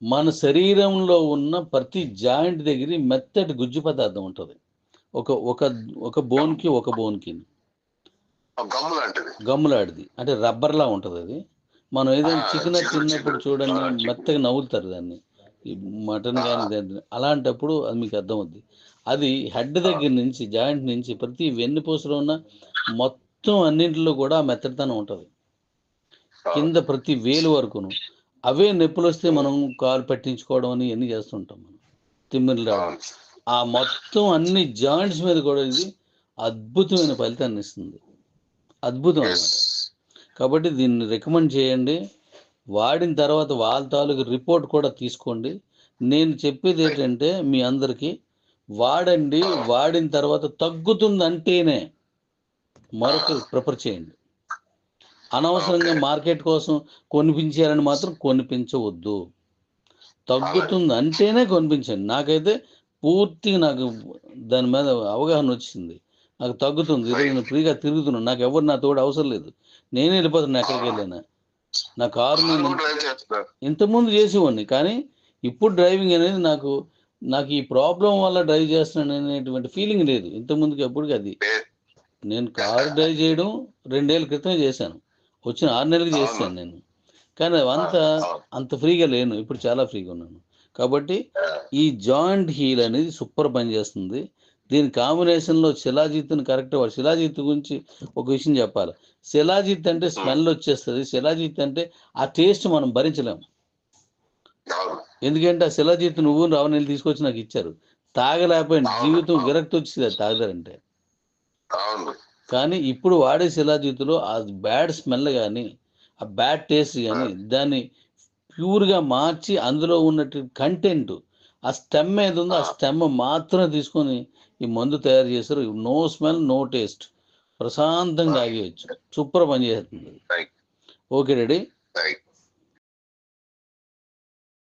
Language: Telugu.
మన శరీరంలో ఉన్న ప్రతి జాయింట్ దగ్గర మెత్తటి గుజ్జు పదార్థం ఉంటుంది. ఒక ఒక ఒక బోన్కి ఒక బోన్కి గమ్ము లాంటిది, గమ్ములాడిది, అంటే రబ్బర్లా ఉంటుంది అది. మనం ఏదైనా చికెన్ తిన్నప్పుడు చూడండి మెత్తగా నవ్వులుతారు దాన్ని, ఈ మటన్ కానీ అలాంటప్పుడు అది మీకు అర్థమవుద్ది. అది హెడ్ దగ్గర నుంచి జాయింట్ నుంచి ప్రతి వెన్నుపూసలో ఉన్న మొత్తం అన్నింటిలో కూడా మెత్తడితనం ఉంటుంది. కింద ప్రతి వేలు వరకును అవే నొప్పులు వస్తే మనం కాలు పెట్టించుకోవడం అని ఇవన్నీ చేస్తుంటాం. మనం తిమ్మిరి రావడం, ఆ మొత్తం అన్ని జాయింట్స్ మీద కూడా ఇది అద్భుతమైన ఫలితాన్ని ఇస్తుంది. అద్భుతం అన్నమాట. కాబట్టి దీన్ని రికమెండ్ చేయండి. వాడిన తర్వాత వాళ్ళ తాలూకు రిపోర్ట్ కూడా తీసుకోండి. నేను చెప్పేది ఏంటంటే మీ అందరికీ వాడండి, వాడిన తర్వాత తగ్గుతుందంటేనే మరొక ప్రిఫర్ చేయండి. అనవసరంగా మార్కెట్ కోసం కొనిపించాలని మాత్రం కొనిపించవద్దు. తగ్గుతుంది అంటేనే కొనిపించండి. నాకైతే పూర్తిగా నాకు దాని మీద అవగాహన వచ్చింది. నాకు తగ్గుతుంది, ఈరోజు నేను ఫ్రీగా తిరుగుతున్నాను, నాకు ఎవరు నా తోడు అవసరం లేదు, నేనే వెళ్ళిపోతున్నాను ఎక్కడికి వెళ్ళినా. నా కారు నేను ఇంతకుముందు చేసేవాడిని, కానీ ఇప్పుడు డ్రైవింగ్ అనేది నాకు ఈ ప్రాబ్లం వల్ల డ్రైవ్ చేస్తున్నాను అనేటువంటి ఫీలింగ్ లేదు. ఇంతకుముందుకి ఎప్పటికీ అది నేను కారు డ్రైవ్ చేయడం 2 ఏళ్ళ క్రితమే చేశాను, వచ్చిన 6 నెలలకు చేశాను నేను. కానీ అంత ఫ్రీగా లేను, ఇప్పుడు చాలా ఫ్రీగా ఉన్నాను. కాబట్టి ఈ జాయింట్ హీల్ అనేది సూపర్ పనిచేస్తుంది. దీని కాంబినేషన్లో శిలాజిత్తుని కరెక్ట్, శిలాజిత్ గురించి ఒక విషయం చెప్పాలి. శిలాజిత్ అంటే స్మెల్ వచ్చేస్తుంది, శిలాజిత్ అంటే ఆ టేస్ట్ మనం భరించలేము. ఎందుకంటే ఆ శిలాజిత్ నువ్వు రావణీళ్ళు తీసుకొచ్చి నాకు ఇచ్చారు, తాగలేకపోయింది, జీవితం విరక్తి వచ్చింది అది తాగదారంటే. కానీ ఇప్పుడు వాడే శిలాజిత్తులో ఆ బ్యాడ్ స్మెల్ కానీ ఆ బ్యాడ్ టేస్ట్ కానీ దాన్ని ప్యూర్గా మార్చి అందులో ఉన్నట్టు కంటెంట్, ఆ స్టెమ్ ఏది ఉందో ఆ స్టెమ్ మాత్రమే తీసుకొని ఈ మందు తయారు చేశారు. నో స్మెల్, నో టేస్ట్, ప్రశాంతంగా తాగేయచ్చు, సూపర్ పని చేస్తుంది. Okay ready.